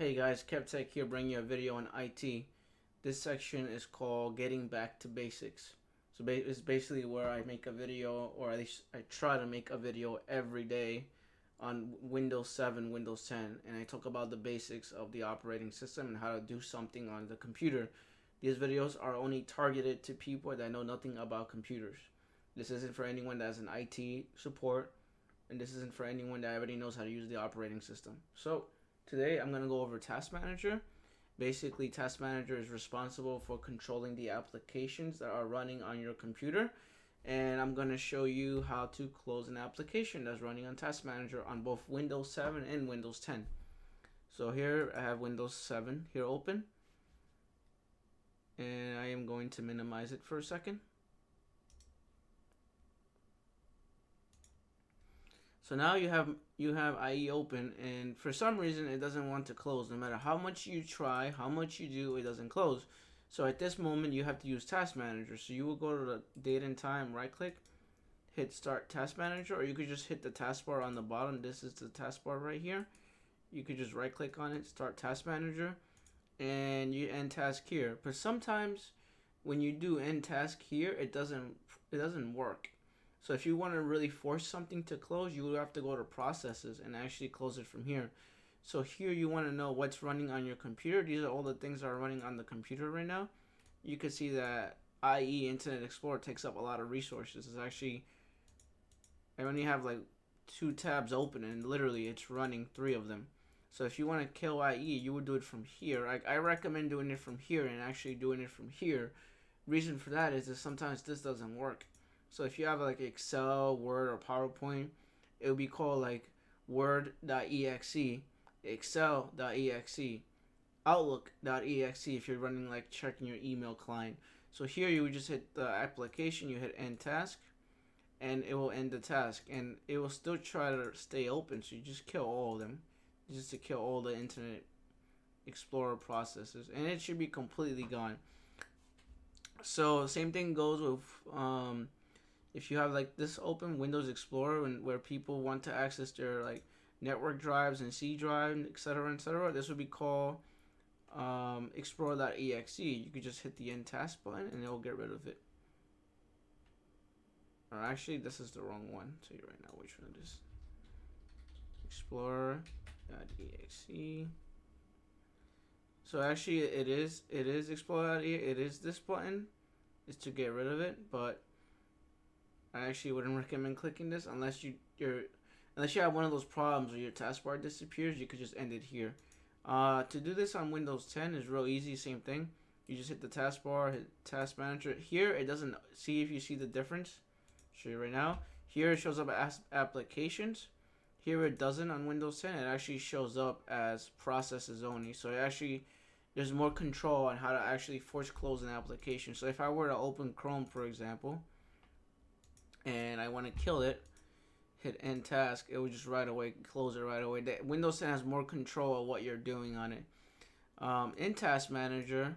Hey guys, Kevtech here bringing you a video on IT. This section is called Getting Back to Basics. So it's basically where I make a video, or at least I try to make a video every day on Windows 7, Windows 10, and I talk about the basics of the operating system and how to do something on the computer. These videos are only targeted to people that know nothing about computers. This isn't for anyone that has an IT support, and this isn't for anyone that already knows how to use the operating system. So today I'm going to go over Task Manager. Basically, Task Manager is responsible for controlling the applications that are running on your computer. And I'm going to show you how to close an application that's running on Task Manager on both Windows 7 and Windows 10. So here I have Windows 7 here open. And I am going to minimize it for a second. So now you have IE open, and for some reason it doesn't want to close. No matter how much you try, how much you do, it doesn't close. So at this moment you have to use Task Manager. So you will go to the date and time, right click, hit Start Task Manager, or you could just hit the taskbar on the bottom. This is the taskbar right here. You could just right click on it, Start Task Manager, and you end task here. But sometimes when you do end task here, it doesn't work. So if you want to really force something to close, you would have to go to processes and actually close it from here. So here you want to know what's running on your computer. These are all the things that are running on the computer right now. You can see that IE Internet Explorer takes up a lot of resources. It's actually, I only have like 2 tabs open, and literally it's running 3 of them. So if you want to kill IE, you would do it from here. I recommend doing it from here and actually doing it from here. Reason for that is that sometimes this doesn't work. So if you have like Excel, Word, or PowerPoint, it would be called like Word.exe, Excel.exe, Outlook.exe if you're running like checking your email client. So here you would just hit the application, you hit end task, and it will end the task. And it will still try to stay open, so you just kill all of them. Just to kill all the Internet Explorer processes. And it should be completely gone. So same thing goes with if you have like this open Windows Explorer, and where people want to access their like network drives and C drive, etc., this would be called Explorer.exe. You could just hit the end task button and it will get rid of it. Or actually, this is the wrong one. I'll tell you right now which one it is. Explorer.exe. So actually, it is Explorer.exe. It is this button. Is to get rid of it, but I actually wouldn't recommend clicking this unless you have one of those problems where your taskbar disappears. You could just end it here. To do this on Windows 10 is real easy. Same thing. You just hit the taskbar, hit Task Manager. Here it doesn't see if you see the difference. Show you right now. Here it shows up as applications. Here it doesn't on Windows 10. It actually shows up as processes only. So it actually there's more control on how to actually force close an application. So if I were to open Chrome, for example, and I want to kill it, hit end task, it would just right away close it right away. Windows 10 has more control of what you're doing on it. In Task Manager,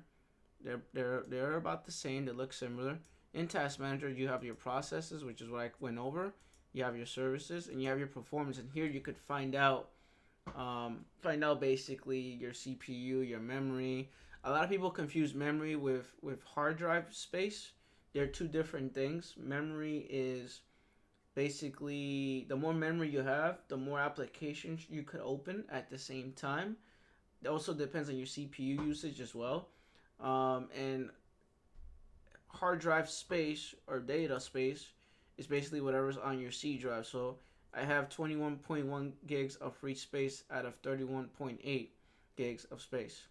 they're about the same. They look similar. In Task Manager, you have your processes, which is what I went over. You have your services, and you have your performance. And here you could find out basically your CPU, your memory. A lot of people confuse memory with hard drive space. They're 2 different things. Memory is basically the more memory you have, the more applications you could open at the same time. It also depends on your CPU usage as well. And hard drive space or data space is basically whatever's on your C drive. So I have 21.1 gigs of free space out of 31.8 gigs of space.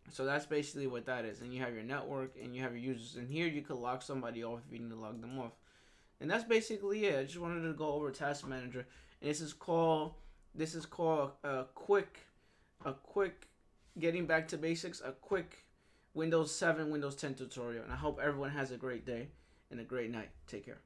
So that's basically what that is. And you have your network and you have your users. And here you could log somebody off if you need to log them off. And that's basically it. I just wanted to go over Task Manager. And this is called a quick getting back to basics, a quick Windows 7, Windows 10 tutorial. And I hope everyone has a great day and a great night. Take care.